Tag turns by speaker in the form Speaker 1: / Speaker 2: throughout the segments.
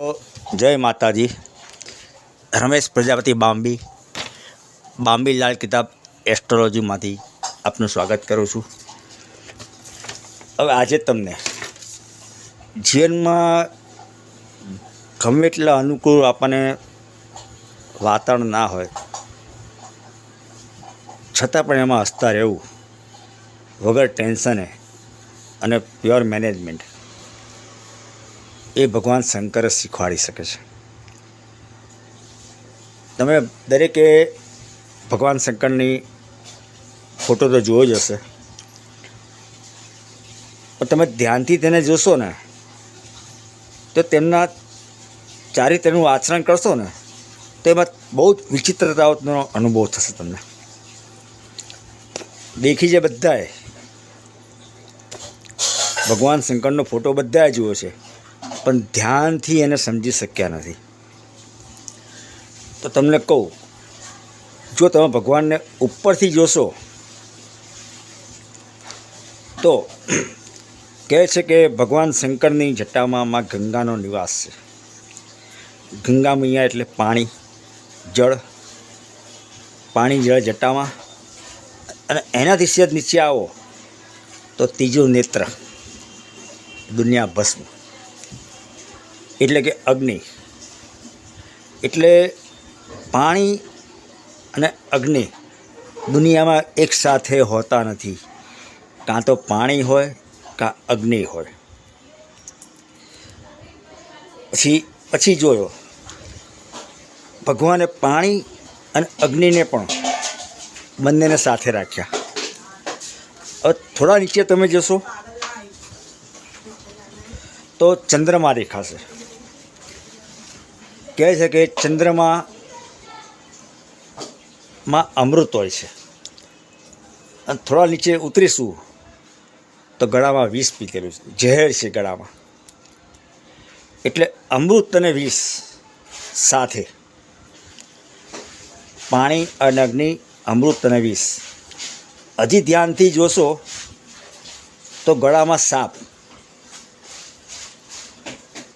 Speaker 1: જય માતાજી। રમેશ પ્રજાપતિ બામ્બી લાલ કિતાબ એસ્ટ્રોલોજીમાંથી આપનું સ્વાગત કરું છું। હવે આજે તમને જીવનમાં ગમે એટલા અનુકૂળ આપણને વાતાવરણ ના હોય છતાં પણ એમાં હસતા રહેવું વગર ટેન્શને અને પ્યોર મેનેજમેન્ટ એ ભગવાન શંકર શીખવાડી શકે છે। તમે દરેકે ભગવાન શંકરની ફોટો તો જોયો જ હશે, પણ તમે ધ્યાનથી તેને જોશો ને તો તેમના ચારિત્રનું આચરણ કરશો ને તો એમાં બહુ જ વિચિત્રતાઓનો અનુભવ થશે। તમને દેખી છે બધાએ ભગવાન શંકરનો ફોટો બધાએ જોયો છે, પણ ધ્યાનથી એને સમજી શક્યા નથી। તો તમને કહું, જો તમે ભગવાનને ઉપરથી જોશો તો કહે છે કે ભગવાન શંકરની જટામાં માં ગંગાનો નિવાસ છે। ગંગા મૈયા એટલે પાણી જળ જટામાં, અને એનાથી સહેજ નીચે આવો તો ત્રીજું નેત્ર દુનિયા ભસ્મ એટલે કે અગ્નિ। એટલે પાણી અને અગ્નિ દુનિયામાં એક સાથે હોતા નથી, કાં તો પાણી હોય કાં અગ્નિ હોય। પછી જોયો ભગવાને પાણી અને અગ્નિને પણ બંનેને સાથે રાખ્યા। હવે થોડા નીચે તમે જશો તો ચંદ્રમા દેખાશે। કહે છે કે ચંદ્રમામાં અમૃત હોય છે, અને થોડા નીચે ઉતરીશું તો ગળામાં વિષ પીતેલું છે, ઝેર છે ગળામાં। એટલે અમૃત અને વિષ સાથે, પાણી અને અગ્નિ, અમૃત અને વિષ। હજી ધ્યાનથી જોશો તો ગળામાં સાપ,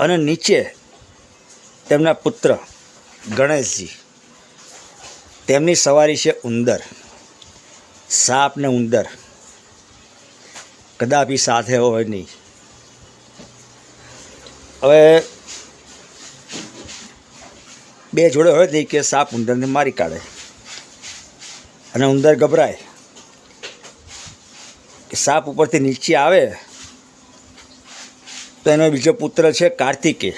Speaker 1: અને નીચે તેમના પુત્ર ગણેશજી, તેમની સવારી છે ઉંદર। સાપ ને ઉંદર કદાપી સાથે હોય નહીં। હવે બે જોડે હોય નહીં કે સાપ ઉંદરને મારી કાઢે, અને ઉંદર ગભરાય કે સાપ ઉપરથી નીચે આવે તો એનો બીજો પુત્ર છે કાર્તિકેય,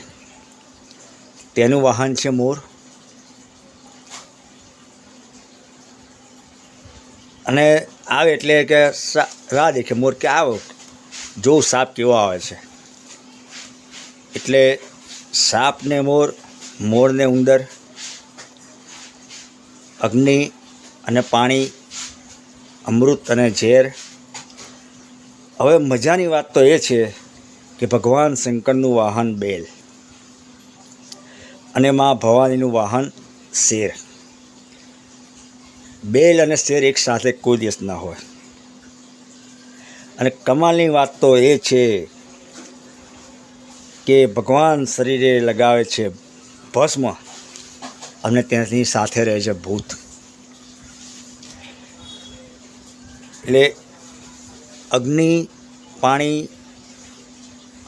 Speaker 1: તેનું વાહન છે મોર, અને આવે એટલે કે રાહ દેખે મોર કે આવો જોઉં સાપ કેવો આવે છે। એટલે સાપ ને મોર, મોર ને ઉંદર, અગ્નિ અને પાણી, અમૃત અને ઝેર। હવે મજાની વાત તો એ છે કે ભગવાન શંકરનું વાહન બેલ અને મા ભવાનીનું વાહન શેર। બેલ અને શેર એક સાથે કોઈ દિવસ ના હોય। અને કમાલની વાત તો એ છે કે ભગવાન શરીરે લગાવે છે ભસ્મ, અને તેની સાથે રહે છે ભૂત। એટલે અગ્નિ, પાણી,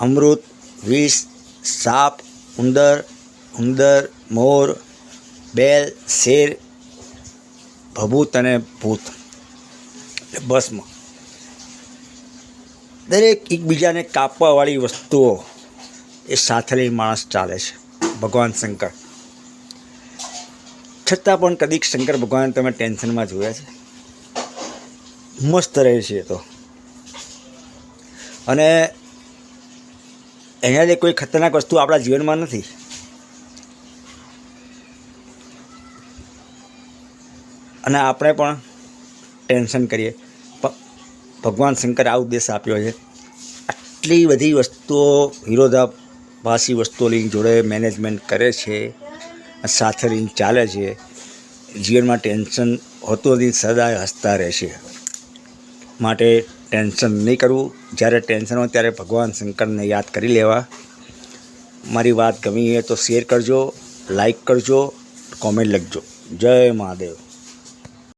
Speaker 1: અમૃત, વિષ, સાપ, ઉંદર, મોર, બેલ, શેર, ભભૂત અને ભૂત એટલે ભસ્મ, દરેક એકબીજાને કાપવાવાળી વસ્તુઓ એ સાથે લઈને માણસ ચાલે છે ભગવાન શંકર। છતાં પણ કદીક શંકર ભગવાન તમે ટેન્શનમાં જોયા છે? મસ્ત રહે છે એ તો, અને એના જે કોઈ ખતરનાક વસ્તુ આપણા જીવનમાં નથી। અને આપણે પણ ટેન્શન કરીએ, પણ ભગવાન શંકરે આ ઉદ્દેશ આપ્યો છે। આટલી બધી વસ્તુઓ, વિરોધાભાસી વસ્તુઓ લઈને જોડે મેનેજમેન્ટ કરે છે, સાથે લઈને ચાલે છે। જીવનમાં ટેન્શન હોતું નથી, સદાય હસતા રહેશે। માટે ટેન્શન નહીં કરવું। જ્યારે ટેન્શન હોય ત્યારે ભગવાન શંકરને યાદ કરી લેવા। મારી વાત ગમી હોય તો શેર કરજો, લાઈક કરજો, કોમેન્ટ લખજો. જય મહાદેવ.